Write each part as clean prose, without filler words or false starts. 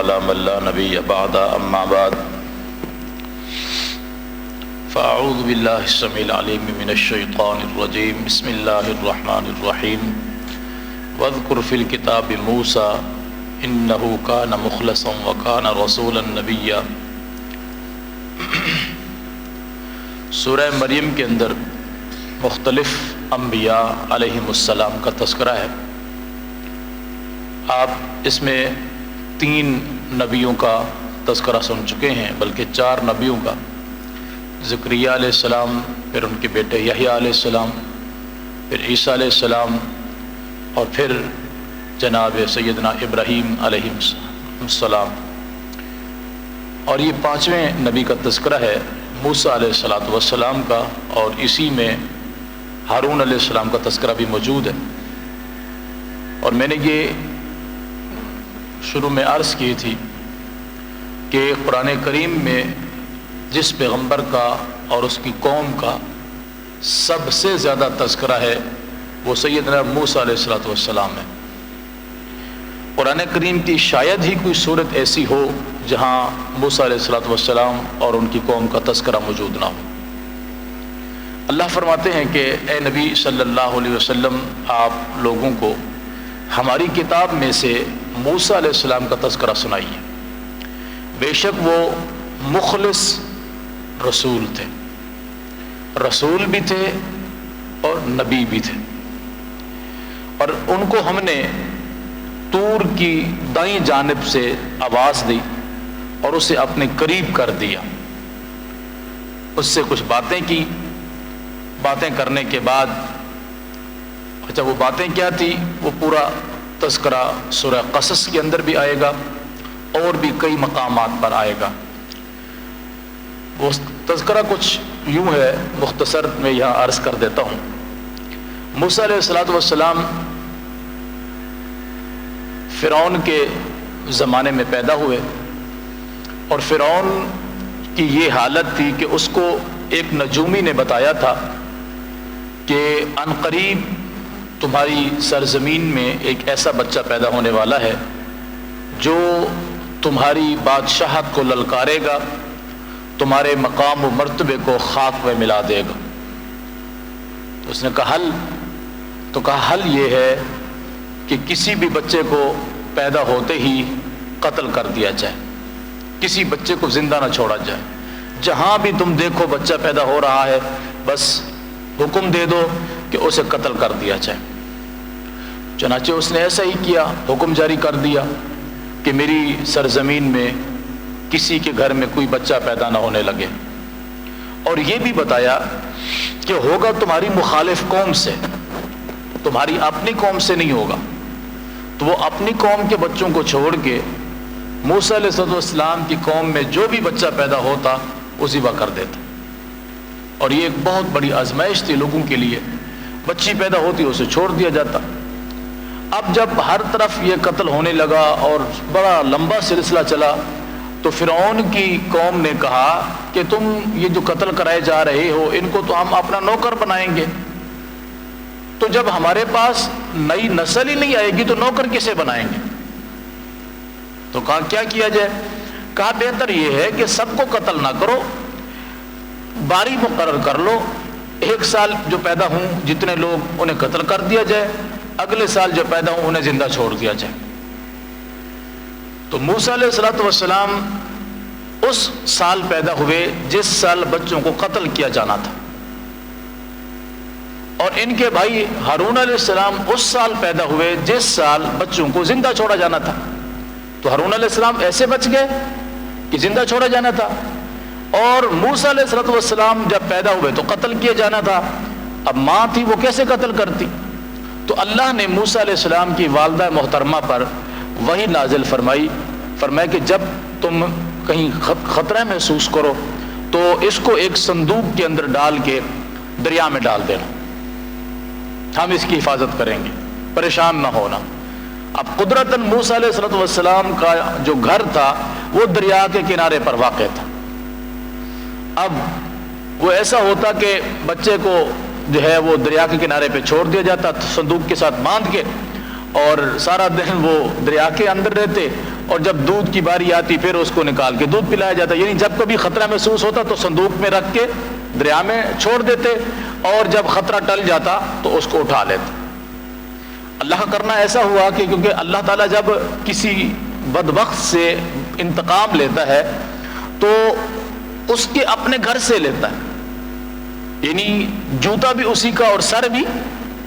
من لا نبي بعد اما بعد فاعوذ بالله السميع العليم من الشيطان الرجيم بسم الله الرحمن الرحيم واذكر في الكتاب موسى انه كان مخلصا وكان رسولا نبيا۔ سورہ مریم کے اندر مختلف انبیاء علیہم السلام کا تذکرہ ہے۔ آپ اس میں 3 نبیوں کا تذکرہ سن چکے ہیں، بلکہ 4 نبیوں کا، زکریا علیہ السلام، پھر ان کے بیٹے یحییٰ علیہ السلام، پھر عیسیٰ علیہ السلام، اور پھر جناب سیدنا ابراہیم علیہ السلام، اور یہ 5ویں نبی کا تذکرہ ہے موسیٰ علیہ السلام کا، اور اسی میں ہارون علیہ السلام کا تذکرہ بھی موجود ہے۔ اور میں نے یہ شروع میں عرض کی تھی کہ قرآن کریم میں جس پیغمبر کا اور اس کی قوم کا سب سے زیادہ تذکرہ ہے وہ سیدنا موسیٰ علیہ السلام ہے۔ قرآن کریم کی شاید ہی کوئی صورت ایسی ہو جہاں موسیٰ علیہ السلام اور ان کی قوم کا تذکرہ موجود نہ ہو۔ اللہ فرماتے ہیں کہ اے نبی صلی اللہ علیہ وسلم، آپ لوگوں کو ہماری کتاب میں سے موسیٰ علیہ السلام کا تذکرہ سنائیے۔ بے شک وہ مخلص رسول تھے، رسول بھی تھے اور نبی بھی تھے، اور ان کو ہم نے طور کی دائیں جانب سے آواز دی اور اسے اپنے قریب کر دیا، اس سے کچھ باتیں کی۔ باتیں کرنے کے بعد وہ باتیں کیا تھی وہ پورا تذکرہ سورہ قصص کے اندر بھی آئے گا اور بھی کئی مقامات پر آئے گا۔ وہ تذکرہ کچھ یوں ہے، مختصر میں یہاں عرض کر دیتا ہوں۔ موسیٰ علیہ السلام فرعون کے زمانے میں پیدا ہوئے، اور فرعون کی یہ حالت تھی کہ اس کو ایک نجومی نے بتایا تھا کہ عنقریب تمہاری سرزمین میں ایک ایسا بچہ پیدا ہونے والا ہے جو تمہاری بادشاہت کو للکارے گا، تمہارے مقام و مرتبے کو خاک میں ملا دے گا۔ تو اس نے کہا حل یہ ہے کہ کسی بھی بچے کو پیدا ہوتے ہی قتل کر دیا جائے، کسی بچے کو زندہ نہ چھوڑا جائے۔ جہاں بھی تم دیکھو بچہ پیدا ہو رہا ہے، بس حکم دے دو کہ اسے قتل کر دیا جائے۔ چنانچہ اس نے ایسا ہی کیا، حکم جاری کر دیا کہ میری سرزمین میں کسی کے گھر میں کوئی بچہ پیدا نہ ہونے لگے، اور یہ بھی بتایا کہ ہوگا تمہاری مخالف قوم سے، تمہاری اپنی قوم سے نہیں ہوگا۔ تو وہ اپنی قوم کے بچوں کو چھوڑ کے موسیٰ علیہ السلام کی قوم میں جو بھی بچہ پیدا ہوتا وہ ذبح کر دیتا، اور یہ ایک بہت بڑی آزمائش تھی لوگوں کے لیے۔ بچی پیدا ہوتی اسے چھوڑ دیا جاتا۔ اب جب ہر طرف یہ قتل ہونے لگا اور بڑا لمبا سلسلہ چلا، تو فرعون کی قوم نے کہا کہ تم یہ جو قتل کرائے جا رہے ہو ان کو تو ہم اپنا نوکر بنائیں گے، تو جب ہمارے پاس نئی نسل ہی نہیں آئے گی تو نوکر کسے بنائیں گے؟ تو کہا کیا کیا جائے؟ کہا بہتر یہ ہے کہ سب کو قتل نہ کرو، باری مقرر کر لو، 1 سال جو پیدا ہوں جتنے لوگ انہیں قتل کر دیا جائے، اگلے سال جو پیدا ہوں انہیں زندہ چھوڑ دیا جائے۔ تو موسیٰ علیہ السلام اس سال پیدا ہوئے جس سال بچوں کو قتل کیا جانا تھا، اور ان کے بھائی ہارون علیہ السلام اس سال پیدا ہوئے جس سال بچوں کو زندہ چھوڑا جانا تھا۔ تو ہارون علیہ السلام ایسے بچ گئے کہ زندہ چھوڑا جانا تھا، اور موسیٰ علیہ السلام جب پیدا ہوئے تو قتل کیا جانا تھا۔ اب ماں تھی وہ کیسے قتل کرتی؟ تو اللہ نے موسیٰ علیہ السلام کی والدہ محترمہ پر وحی نازل فرمائی کہ جب تم کہیں خطرہ محسوس کرو تو اس کو ایک صندوق کے اندر ڈال کے دریا میں ڈال دینا، ہم اس کی حفاظت کریں گے، پریشان نہ ہونا۔ اب قدرتاً موسیٰ علیہ السلام کا جو گھر تھا وہ دریا کے کنارے پر واقع تھا۔ اب وہ ایسا ہوتا کہ بچے کو جو ہے وہ دریا کے کنارے پہ چھوڑ دیا جاتا صندوق کے ساتھ باندھ کے، اور سارا دن وہ دریا کے اندر رہتے اور جب دودھ کی باری آتی پھر اس کو نکال کے دودھ پلایا جاتا. یعنی جب کبھی خطرہ محسوس ہوتا تو صندوق میں رکھ کے دریا میں چھوڑ دیتے, اور جب خطرہ ٹل جاتا تو اس کو اٹھا لیتے. اللہ کا کرنا ایسا ہوا کہ کیونکہ اللہ تعالیٰ جب کسی بدبخت سے انتقام لیتا ہے تو اس کے اپنے گھر سے لیتا ہے, یعنی جوتا بھی اسی کا اور سر بھی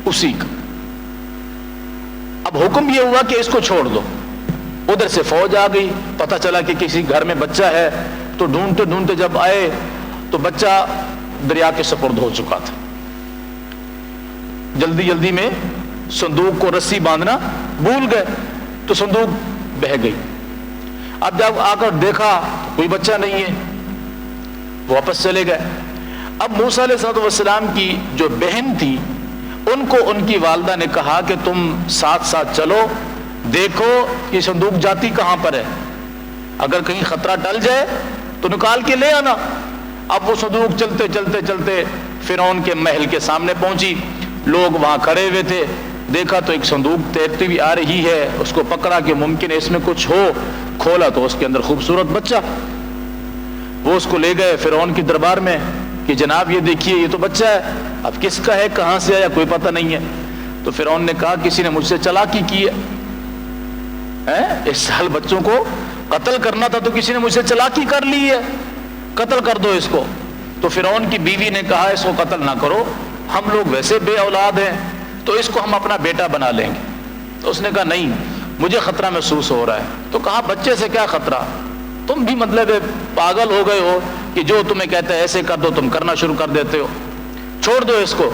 اسی کا. اب حکم یہ ہوا کہ اس کو چھوڑ دو. ادھر سے فوج آ گئی, پتہ چلا کہ کسی گھر میں بچہ ہے, تو ڈھونڈتے ڈھونڈتے جب آئے تو بچہ دریا کے سپرد ہو چکا تھا. جلدی جلدی میں صندوق کو رسی باندھنا بھول گئے تو صندوق بہہ گئی. اب جب آ کر دیکھا کوئی بچہ نہیں ہے, واپس چلے گئے. اب موسیٰ علیہ السلام کی جو بہن تھی ان کو ان کی والدہ نے کہا کہ تم ساتھ ساتھ چلو, دیکھو یہ صندوق جاتی کہاں پر ہے, اگر کہیں خطرہ ٹل جائے تو نکال کے لے آنا. اب وہ صندوق چلتے چلتے چلتے فرعون کے محل کے سامنے پہنچی. لوگ وہاں کھڑے ہوئے تھے, دیکھا تو ایک صندوق تیرتی ہوئی آ رہی ہے. اس کو پکڑا کہ ممکن ہے اس میں کچھ ہو, کھولا تو اس کے اندر خوبصورت بچہ. وہ اس کو لے گئے فرعون کے دربار میں کہ جناب یہ دیکھیے یہ تو بچہ ہے, اب کس کا ہے, کہاں سے آیا, کوئی پتہ نہیں ہے. تو فرعون نے کہا کسی نے مجھ سے چالاکی کی ہے, اس سال بچوں کو قتل کرنا تھا تو کسی نے مجھ سے چالاکی کر لی ہے, قتل کر دو اس کو. تو فرعون کی بیوی نے کہا اس کو قتل نہ کرو, ہم لوگ ویسے بے اولاد ہیں تو اس کو ہم اپنا بیٹا بنا لیں گے. تو اس نے کہا نہیں, مجھے خطرہ محسوس ہو رہا ہے. تو کہا بچے سے کیا خطرہ, تم بھی مطلب پاگل ہو گئے ہو کہ جو تمہیں کہتا ہے ایسے کر دو تم کرنا شروع کر دیتے ہو, چھوڑ دو اس کو.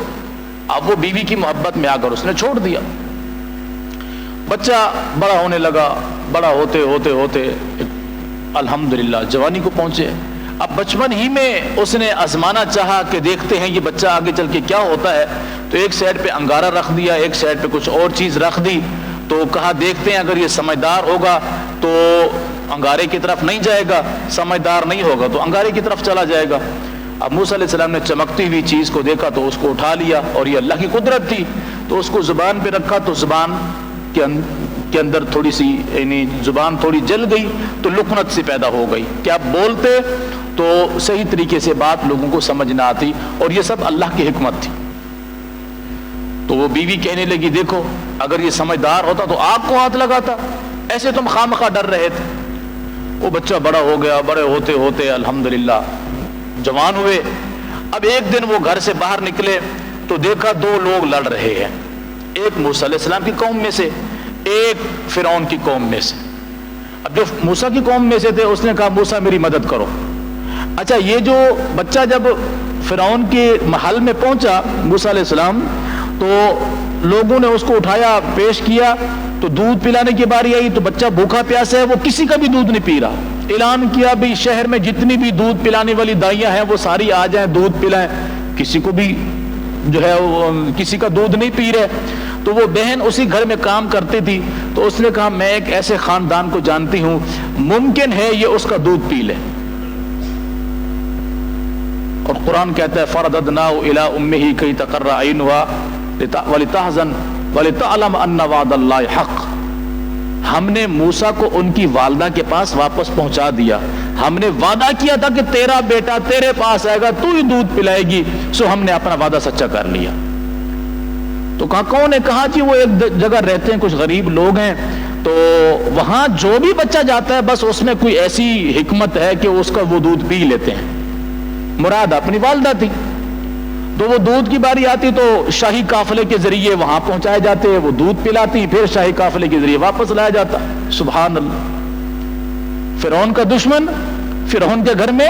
اب وہ بیوی کی محبت میں آ کر اس نے چھوڑ دیا. بچہ بڑا ہونے لگا, بڑا ہوتے ہوتے ہوتے الحمدللہ جوانی کو پہنچے. اب بچپن ہی میں اس نے آزمانا چاہا کہ دیکھتے ہیں یہ بچہ آگے چل کے کیا ہوتا ہے. تو ایک سائڈ پہ انگارہ رکھ دیا, ایک سائڈ پہ کچھ اور چیز رکھ دی. تو کہا دیکھتے ہیں اگر یہ سمجھدار ہوگا تو انگارے کی طرف نہیں جائے گا, سمجھدار نہیں ہوگا تو انگارے کی طرف چلا جائے گا. اب موسیٰ علیہ السلام نے چمکتی ہوئی چیز کو دیکھا تو اس کو اٹھا لیا, اور یہ اللہ کی قدرت تھی. تو اس کو زبان پہ رکھا تو زبان کے اندر تھوڑی سی یعنی زبان تھوڑی جل گئی تو لکنت سی پیدا ہو گئی کہ آپ بولتے تو صحیح طریقے سے بات لوگوں کو سمجھ نہ آتی, اور یہ سب اللہ کی حکمت تھی. تو وہ بیوی کہنے لگی دیکھو اگر یہ سمجھدار ہوتا تو آپ کو ہاتھ لگاتا, ایسے تم خامخواہ ڈر رہے تھے. وہ بچہ بڑا ہو گیا, بڑے ہوتے ہوتے الحمدللہ جوان ہوئے. اب ایک دن وہ گھر سے باہر نکلے تو دیکھا دو لوگ لڑ رہے ہیں, ایک موسیٰ علیہ السلام کی قوم میں سے, ایک فرعون کی قوم میں سے. اب جو موسیٰ کی قوم میں سے تھے اس نے کہا موسیٰ میری مدد کرو. اچھا یہ جو بچہ جب فرعون کے محل میں پہنچا موسیٰ علیہ السلام تو لوگوں نے اس کو اٹھایا پیش کیا, تو دودھ پلانے کی باری آئی تو بچہ بھوکا پیاسا ہے, وہ کسی کا بھی دودھ نہیں پی رہا. اعلان کیا بھی شہر میں جتنی بھی دودھ پلانے والی دائیاں ہیں وہ ساری آ جائیں دودھ پلائیں, کسی کو بھی جو ہے کسی کا دودھ نہیں پی رہے. تو وہ بہن اسی گھر میں کام کرتی تھی, تو اس نے کہا میں ایک ایسے خاندان کو جانتی ہوں ممکن ہے یہ اس کا دودھ پی لے. اور قرآن کہتا ہے فَرَدَدْنَاهُ إِلَىٰ أُمِّهِ كَيْ تَقَرَّ عَيْنُهَا وَلِتَحْزَنَ وَلِتَعْلَمَ أَنَّ وَعْدَ اللَّهِ حَقٌّ. ہم نے موسیٰ کو ان کی والدہ کے پاس واپس پہنچا دیا. ہم نے وعدہ کیا تھا کہ تیرا بیٹا تیرے پاس آئے گا, تو ہی دودھ پلائے گی, سو ہم نے اپنا وعدہ سچا کر لیا. تو کہا کون نے کہا جی وہ ایک جگہ رہتے ہیں کچھ غریب لوگ ہیں, تو وہاں جو بھی بچہ جاتا ہے بس اس میں کوئی ایسی حکمت ہے کہ اس کا وہ دودھ پی لیتے ہیں. مراد اپنی والدہ تھی. تو وہ دودھ کی باری آتی تو شاہی قافلے کے ذریعے وہاں پہنچائے جاتے, وہ دودھ پلاتی, پھر شاہی قافلے کے ذریعے واپس لایا جاتا. سبحان اللہ. فرعون کا دشمن فرعون کے گھر میں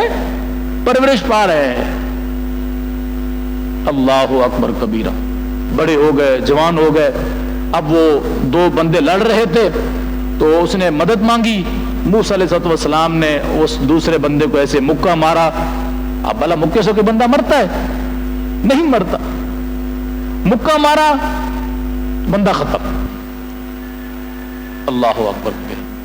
پرورش پا رہے ہیں. اللہ اکبر کبیرہ. بڑے ہو گئے, جوان ہو گئے. اب وہ دو بندے لڑ رہے تھے تو اس نے مدد مانگی. موسیٰ علیہ السلام نے اس دوسرے بندے کو ایسے مکہ مارا. اب بھلا مکے سے کوئی بندہ مرتا ہے؟ نہیں مرتا. مکہ مارا بندہ ختم. اللہ اکبر.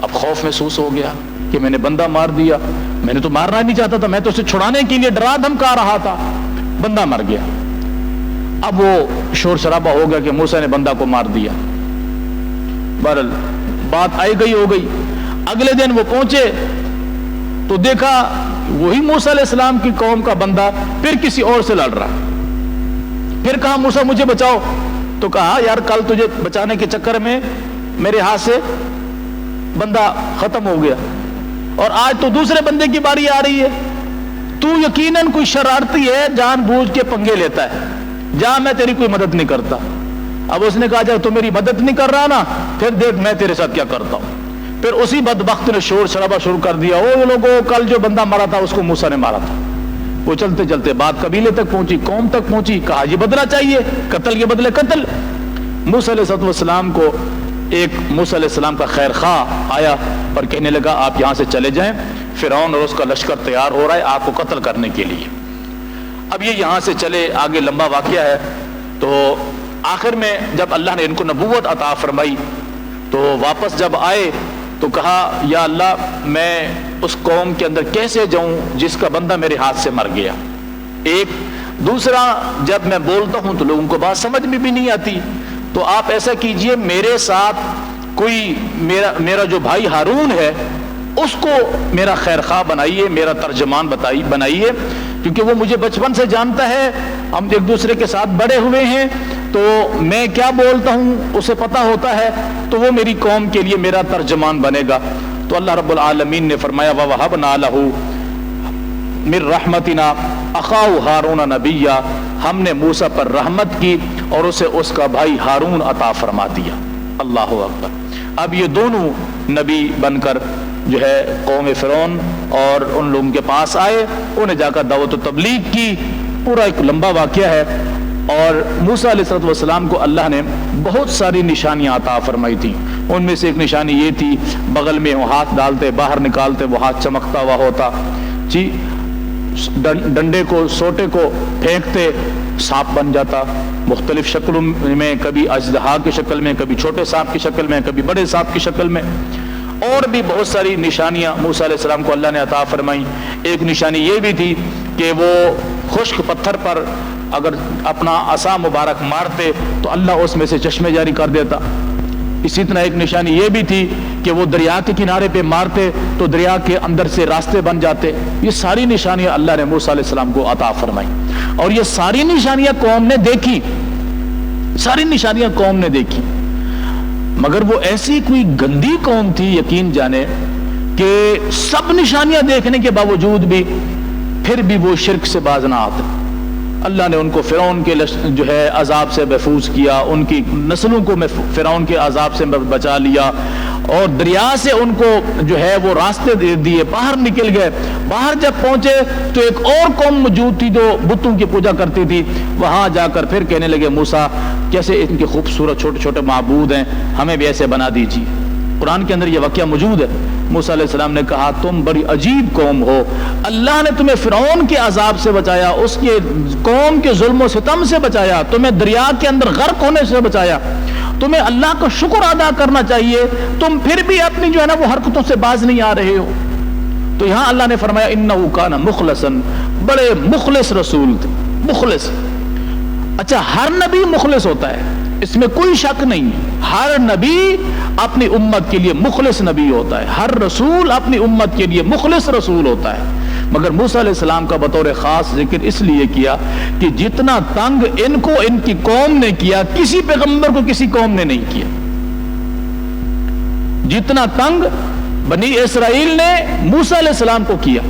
اب خوف محسوس ہو گیا کہ میں نے بندہ مار دیا. میں نے تو مارنا نہیں چاہتا تھا, میں تو اسے چھڑانے کے لیے ڈرا دھمکا رہا تھا. بندہ مر گیا. اب وہ شور شرابہ ہو گیا کہ موسیٰ نے بندہ کو مار دیا. بہرحال بات آئی گئی ہو گئی. اگلے دن وہ پہنچے تو دیکھا وہی موسیٰ علیہ السلام کی قوم کا بندہ پھر کسی اور سے لڑ رہا. پھر کہا موسیٰ مجھے بچاؤ. تو کہا یار کل تجھے بچانے کے چکر میں میرے ہاتھ سے بندہ ختم ہو گیا اور آج تو دوسرے بندے کی باری آ رہی ہے. تو یقیناً کوئی شرارتی ہے, جان بوجھ کے پنگے لیتا ہے, جا میں تیری کوئی مدد نہیں کرتا. اب اس نے کہا جب تو میری مدد نہیں کر رہا نا پھر دیکھ میں تیرے ساتھ کیا کرتا ہوں. پھر اسی بدبخت نے شور شرابہ شروع کر دیا, او لوگوں کل جو بندہ مرا تھا اس کو موسیٰ نے مارا تھا. وہ چلتے چلتے بات قبیلے تک پہنچی, قوم تک پہنچی. کہا یہ بدلہ چاہیے, قتل کے بدلے قتل. موسیٰ علیہ السلام کو ایک موسیٰ علیہ السلام کا خیر خواہ آیا اور کہنے لگا آپ یہاں سے چلے جائیں, فرعون اور اس کا لشکر تیار ہو رہا ہے آپ کو قتل کرنے کے لیے. اب یہ یہاں سے چلے, آگے لمبا واقعہ ہے. تو آخر میں جب اللہ نے ان کو نبوت عطا فرمائی تو واپس جب آئے تو کہا یا اللہ میں اس قوم کے اندر کیسے جاؤں جس کا بندہ میرے ہاتھ سے مر گیا. ایک دوسرا جب میں بولتا ہوں تو لوگوں کو بات سمجھ میں بھی نہیں آتی, تو آپ ایسا کیجئے میرے ساتھ کوئی میرا جو بھائی ہارون ہے اس کو میرا خیر خواہ بنائیے, میرا ترجمان بنائیے, کیونکہ وہ مجھے بچپن سے جانتا ہے, ہم ایک دوسرے کے ساتھ بڑے ہوئے ہیں, تو میں کیا بولتا ہوں اسے پتہ ہوتا ہے, تو وہ میری قوم کے لیے میرا ترجمان بنے گا. تو اللہ رب العالمین نے فرمایا وَوَهَبْنَا لَهُ مِن رَحْمَتِنَا أَخَاهُ هَارُونَ نَبِيًّا, ہم نے موسیٰ پر رحمت کی اور اسے اس کا بھائی ہارون عطا فرما دیا. اللہ اکبر. اب یہ دونوں نبی بن کر جو ہے قوم فرعون اور ان لوگوں کے پاس آئے, انہیں جا کر دعوت و تبلیغ کی. پورا ایک لمبا واقعہ ہے. اور موسیٰ علیہ السلام کو اللہ نے بہت ساری نشانیاں عطا فرمائی تھی. ان میں سے ایک نشانی یہ تھی بغل میں وہ ہاتھ ڈالتے باہر نکالتے وہ ہاتھ چمکتا ہوا ہوتا جی, ڈنڈے کو سوٹے کو پھینکتے سانپ بن جاتا مختلف شکلوں میں, کبھی اژدہا کی شکل میں, کبھی چھوٹے سانپ کی شکل میں, کبھی بڑے سانپ کی شکل میں. اور بھی بہت ساری نشانیاں موسیٰ علیہ السلام کو اللہ نے عطا فرمائی. ایک نشانی یہ بھی تھی کہ وہ خشک پتھر پر اگر اپنا عصا مبارک مارتے تو اللہ اس میں سے چشمے جاری کر دیتا. اسی طرح ایک نشانی یہ بھی تھی کہ وہ دریا کے کنارے پہ مارتے تو دریا کے اندر سے راستے بن جاتے. یہ ساری نشانیاں اللہ نے موسیٰ علیہ السلام کو عطا فرمائی, اور یہ ساری نشانیاں قوم نے دیکھی, ساری نشانیاں قوم نے دیکھی. مگر وہ ایسی کوئی گندی قوم تھی یقین جانے کہ سب نشانیاں دیکھنے کے باوجود بھی پھر بھی وہ شرک سے باز نہ آتے. اللہ نے ان کو فرعون کے جو ہے عذاب سے محفوظ کیا, ان کی نسلوں کو فرعون کے عذاب سے بچا لیا, اور دریا سے ان کو جو ہے وہ راستے دے دیے, باہر نکل گئے. باہر جب پہنچے تو ایک اور قوم موجود تھی جو بتوں کی پوجا کرتی تھی. وہاں جا کر پھر کہنے لگے موسیٰ کیسے ان کے خوبصورت چھوٹے چھوٹے معبود ہیں, ہمیں بھی ایسے بنا دیجیے. قرآن کے اندر یہ واقعہ موجود ہے. موسیٰ علیہ السلام نے کہا تم بڑی عجیب قوم ہو, اللہ نے تمہیں فرعون کے عذاب سے بچایا, اس کے قوم کے ظلم و ستم سے بچایا, تمہیں دریا کے اندر غرق ہونے سے بچایا, تمہیں اللہ کا شکر ادا کرنا چاہیے, تم پھر بھی اپنی جو ہے نا وہ حرکتوں سے باز نہیں آ رہے ہو. تو یہاں اللہ نے فرمایا انہ کان مخلصا, بڑے مخلص رسول تھے, مخلص. اچھا ہر نبی مخلص ہوتا ہے, اس میں کوئی شک نہیں. ہر نبی اپنی امت کے لیے مخلص نبی ہوتا ہے, ہر رسول اپنی امت کے لیے مخلص رسول ہوتا ہے. مگر موسیٰ علیہ السلام کا بطور خاص ذکر اس لیے کیا کہ جتنا تنگ ان کو ان کی قوم نے کیا کسی پیغمبر کو کسی قوم نے نہیں کیا. جتنا تنگ بنی اسرائیل نے موسیٰ علیہ السلام کو کیا,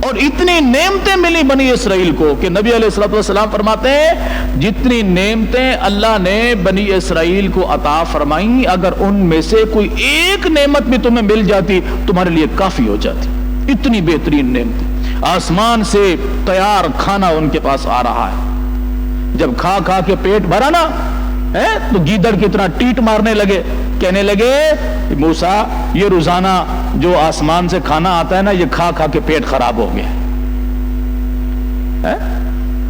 اور اتنی نعمتیں ملی بنی اسرائیل کو کہ نبی علیہ السلام فرماتے ہیں جتنی نعمتیں اللہ نے بنی اسرائیل کو عطا فرمائیں اگر ان میں سے کوئی ایک نعمت بھی تمہیں مل جاتی تمہارے لیے کافی ہو جاتی. اتنی بہترین نعمتیں, آسمان سے تیار کھانا ان کے پاس آ رہا ہے. جب کھا کھا کے پیٹ بھرا نا تو گیدڑ کی طرح ٹیٹ مارنے لگے, کہنے لگے موسیٰ یہ روزانہ جو آسمان سے کھانا آتا ہے نا یہ کھا کھا کے پیٹ خراب ہو گیا.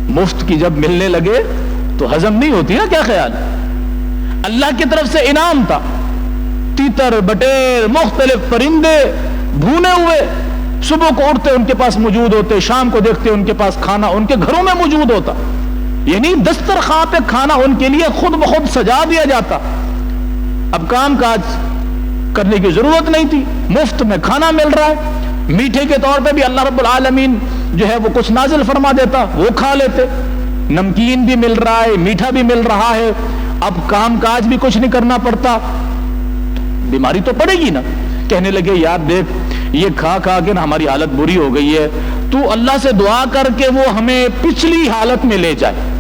مفت کی جب ملنے لگے تو ہضم نہیں ہوتی نا, کیا خیال. اللہ کی طرف سے انعام تھا, تیتر بٹیر مختلف پرندے بھونے ہوئے صبح کو اٹھتے ان کے پاس موجود ہوتے, شام کو دیکھتے ان کے پاس کھانا ان کے گھروں میں موجود ہوتا, یعنی دسترخوان پہ کھانا ان کے لیے خود بخود سجا دیا جاتا. اب کام کاج کرنے کی ضرورت نہیں تھی، مفت میں کھانا مل رہا ہے، میٹھے کے طور پہ بھی اللہ رب العالمین جو ہے وہ کچھ نازل فرما دیتا، وہ کھا لیتے، نمکین بھی مل رہا ہے، میٹھا بھی مل رہا ہے، اب کام کاج بھی کچھ نہیں کرنا پڑتا، بیماری تو پڑے گی نا۔ کہنے لگے یار دیکھ یہ کھا کھا کے نا ہماری حالت بری ہو گئی ہے، تو اللہ سے دعا کر کے وہ ہمیں پچھلی حالت میں لے جائے۔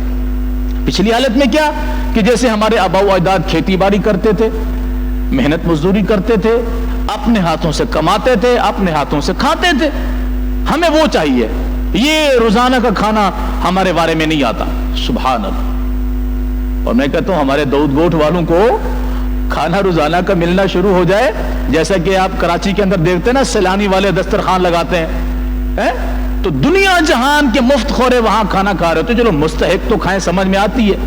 پچھلی حالت میں کیا کہ جیسے ہمارے آباء و اجداد کھیتی باڑی کرتے تھے، محنت مزدوری کرتے تھے، اپنے ہاتھوں سے کماتے تھے، اپنے ہاتھوں سے کھاتے تھے، ہمیں وہ چاہیے، یہ روزانہ کا کھانا ہمارے بارے میں نہیں آتا۔ سبحان اللہ۔ اور میں کہتا ہوں ہمارے دودھ گوٹھ والوں کو کھانا روزانہ کا ملنا شروع ہو جائے، جیسا کہ آپ کراچی کے اندر دیکھتے ہیں نا سیلانی والے دسترخوان لگاتے ہیں، تو دنیا جہان کے مفت خورے وہاں کھانا کھا رہے ہوتے، چلو مستحق تو کھائیں، سمجھ میں آتی ہے،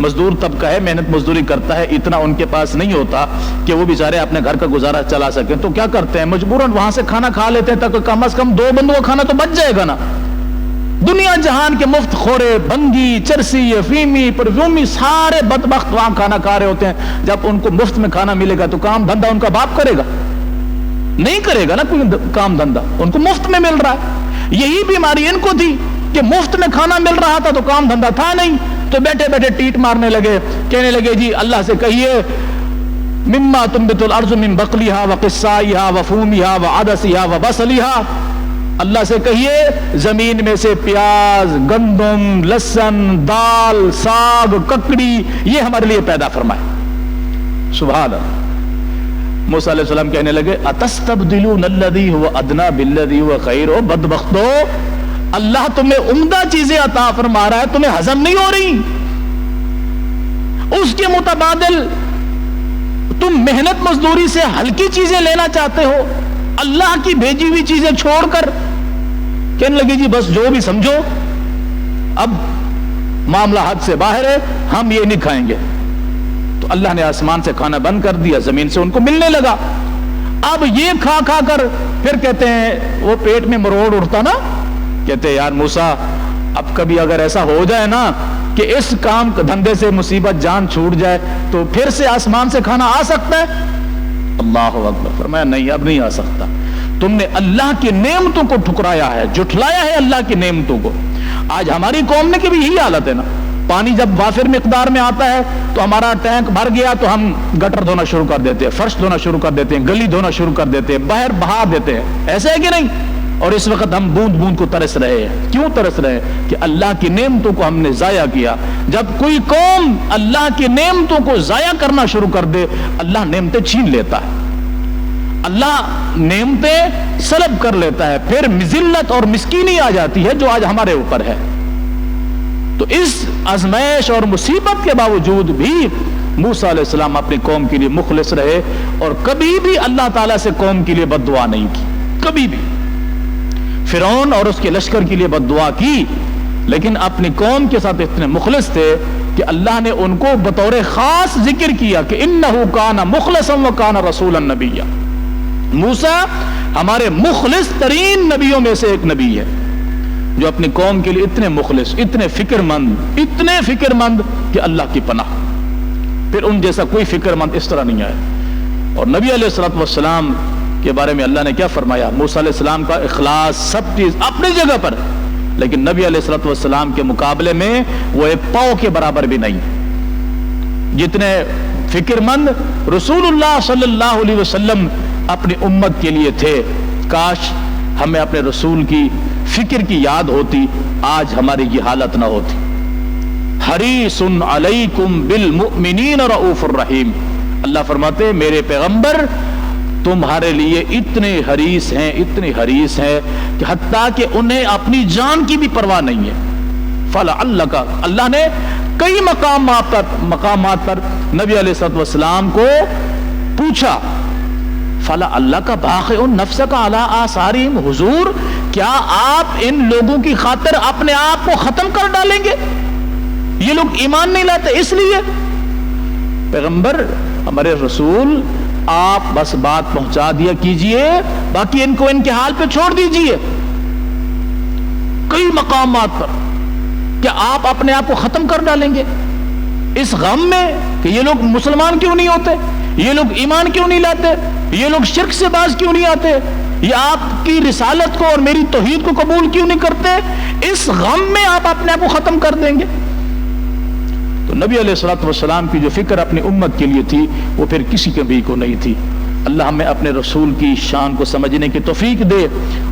مزدور طبقہ ہے، محنت مزدوری کرتا ہے، اتنا ان کے پاس نہیں ہوتا کہ وہ بیچارے اپنے گھر کا گزارا چلا سکیں، تو کیا کرتے ہیں مجبوراً وہاں سے کھانا کھا لیتے ہیں تاکہ کم از کم 2 بندوں کا کھانا تو بچ جائے گا نا۔ دنیا جہان کے مفت خورے، بنگی، چرسی، افیمی، پرفیومی، سارے بدبخت وہاں کھانا کھا رہے ہوتے ہیں، جب ان کو مفت میں کھانا ملے گا تو کام دھندا ان کا باپ کرے گا؟ نہیں کرے گا نا کوئی کام دھندا، ان کو مفت میں مل رہا ہے۔ یہی بیماری ان کو تھی کہ مفت میں کھانا مل رہا تھا تو کام دھندا تھا نہیں، تو بیٹھے بیٹھے ٹیٹ مارنے لگے، کہنے لگے جی اللہ سے کہیے مما تنبت الارض من بقلها وقصائها وفومها وعدسها وبصلها، اللہ سے کہیے زمین میں سے پیاز، گندم، لہسن، دال، ساگ، ککڑی یہ ہمارے لیے پیدا فرمائے۔ سبحان اللہ۔ موسیٰ علیہ السلام کہنے لگے اتستبدلون الذی هو ادنی بالذی هو خیر، او بدبختو اللہ تمہیں عمدہ چیزیں عطا فرما رہا ہے، تمہیں ہضم نہیں ہو رہی، اس کے متبادل تم محنت مزدوری سے ہلکی چیزیں لینا چاہتے ہو، اللہ کی بھیجی ہوئی چیزیں چھوڑ کر۔ کہنے لگے جی بس جو بھی سمجھو، اب معاملہ حد سے باہر ہے، ہم یہ نہیں کھائیں گے۔ تو اللہ نے آسمان سے کھانا بند کر دیا، زمین سے ان کو ملنے لگا۔ اب یہ کھا کھا کر پھر کہتے ہیں وہ پیٹ میں مروڑ اٹھتا نا، کہتے ہیں یار موسیٰ اب کبھی اگر ایسا ہو جائے نا کہ اس کام دھندے سے مصیبت جان چھوٹ جائے تو پھر سے آسمان سے کھانا آ سکتا ہے؟ اللہ اکبر۔ فرمایا نہیں اب نہیں آ سکتا، تم نے اللہ کی نعمتوں کو ٹھکرایا ہے، جھٹلایا ہے اللہ کی نعمتوں کو۔ آج ہماری قوم میں کی بھی یہی حالت ہے نا، پانی جب وافر مقدار میں آتا ہے تو ہمارا ٹینک بھر گیا تو ہم گٹر دھونا شروع کر دیتے ہیں، فرش دھونا شروع کر دیتے ہیں، گلی دھونا شروع کر دیتے ہیں، باہر بہا دیتے ہیں، ایسا ہے کہ نہیں؟ اور اس وقت ہم بوند بوند کو ترس رہے ہیں۔ کیوں ترس رہے ہیں؟ کہ اللہ کی نعمتوں کو ہم نے ضائع کیا۔ جب کوئی قوم اللہ کی نعمتوں کو ضائع کرنا شروع کر دے، اللہ نعمتیں چھین لیتا ہے، اللہ نعمتیں سلب کر لیتا ہے، پھر ذلت اور مسکینی آ جاتی ہے جو آج ہمارے اوپر ہے۔ تو اس آزمائش اور مصیبت کے باوجود بھی موسیٰ علیہ السلام اپنی قوم کے لیے مخلص رہے اور کبھی بھی اللہ تعالیٰ سے قوم کے لیے بد دعا نہیں کی، کبھی بھی۔ فرعون اور اس کے لشکر کے لیے بد دعا کی، لیکن اپنی قوم کے ساتھ اتنے مخلص تھے کہ اللہ نے ان کو بطور خاص ذکر کیا کہ انہ کان مخلصا وکان رسولا نبیا۔ موسیٰ ہمارے مخلص ترین نبیوں میں سے ایک نبی ہے جو اپنی قوم کے لیے اتنے مخلص، اتنے فکر مند کہ اللہ کی پناہ، پھر ان جیسا کوئی فکر مند اس طرح نہیں آیا۔ اور نبی علیہ الصلوۃ والسلام کے بارے میں اللہ نے کیا فرمایا؟ موسیٰ علیہ السلام کا اخلاص سب چیز اپنی جگہ پر، لیکن نبی علیہ الصلوۃ والسلام کے مقابلے میں وہ ایک پاؤ کے برابر بھی نہیں۔ جتنے فکر مند رسول اللہ صلی اللہ علیہ وسلم اپنی امت کے لیے تھے، کاش ہمیں اپنے رسول کی فکر کی یاد ہوتی، آج ہماری یہ حالت نہ ہوتی۔ حریص علیکم بالمؤمنین رؤوف الرحیم، اللہ فرماتے میرے پیغمبر تمہارے لیے اتنے حریص ہیں کہ حتیٰ کہ انہیں اپنی جان کی بھی پرواہ نہیں ہے۔ فلعلک، اللہ نے کئی مقامات پر نبی علیہ الصلوۃ والسلام کو پوچھا، فلعلک باخع نفسک علی آثارہم، حضور کیا آپ ان لوگوں کی خاطر اپنے آپ کو ختم کر ڈالیں گے؟ یہ لوگ ایمان نہیں لاتے اس لیے۔ پیغمبر ہمارے رسول آپ بس بات پہنچا دیا کیجئے، باقی ان کو ان کے حال پہ چھوڑ دیجئے۔ کئی مقامات پر کیا آپ اپنے آپ کو ختم کر ڈالیں گے اس غم میں کہ یہ لوگ مسلمان کیوں نہیں ہوتے، یہ لوگ ایمان کیوں نہیں لاتے؟ یہ لوگ شرک سے باز کیوں نہیں آتے؟ یہ آپ کی رسالت کو اور میری توحید کو قبول کیوں نہیں کرتے؟ اس غم میں آپ اپنے آپ کو ختم کر دیں گے۔ تو نبی علیہ الصلوۃ والسلام کی جو فکر اپنی امت کے لیے تھی وہ پھر کسی کبھی کو نہیں تھی۔ اللہ ہمیں اپنے رسول کی شان کو سمجھنے کی توفیق دے،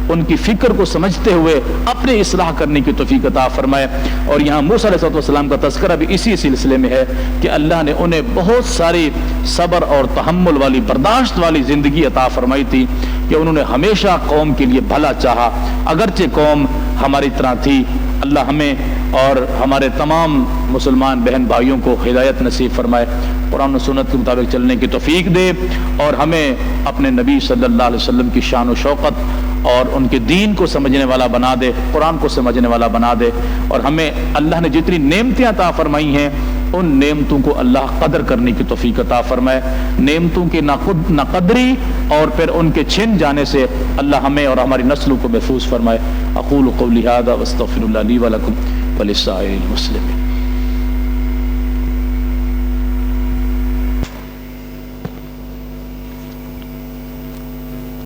ان کی فکر کو سمجھتے ہوئے اپنے اصلاح کرنے کی توفیق عطا فرمائے۔ اور یہاں موسیٰ علیہ السلام کا تذکرہ بھی اسی سلسلے میں ہے کہ اللہ نے انہیں بہت ساری صبر اور تحمل والی، برداشت والی زندگی عطا فرمائی تھی کہ انہوں نے ہمیشہ قوم کے لیے بھلا چاہا، اگرچہ قوم ہماری طرح تھی۔ اللہ ہمیں اور ہمارے تمام مسلمان بہن بھائیوں کو ہدایت نصیب فرمائے، قرآن و سنت کے مطابق چلنے کی توفیق دے، اور ہمیں اپنے نبی صلی اللہ علیہ وسلم کی شان و شوقت اور ان کے دین کو سمجھنے والا بنا دے، قرآن کو سمجھنے والا بنا دے، اور ہمیں اللہ نے جتنی نعمتیں عطا فرمائی ہیں ان نعمتوں کو اللہ قدر کرنے کی توفیق عطا فرمائے، نعمتوں کی ناقدری اور پھر ان کے چھن جانے سے اللہ ہمیں اور ہماری نسلوں کو محفوظ فرمائے۔ اقول قولی ھذا واستغفر اللہ لی ولکم ولسائر المسلمین۔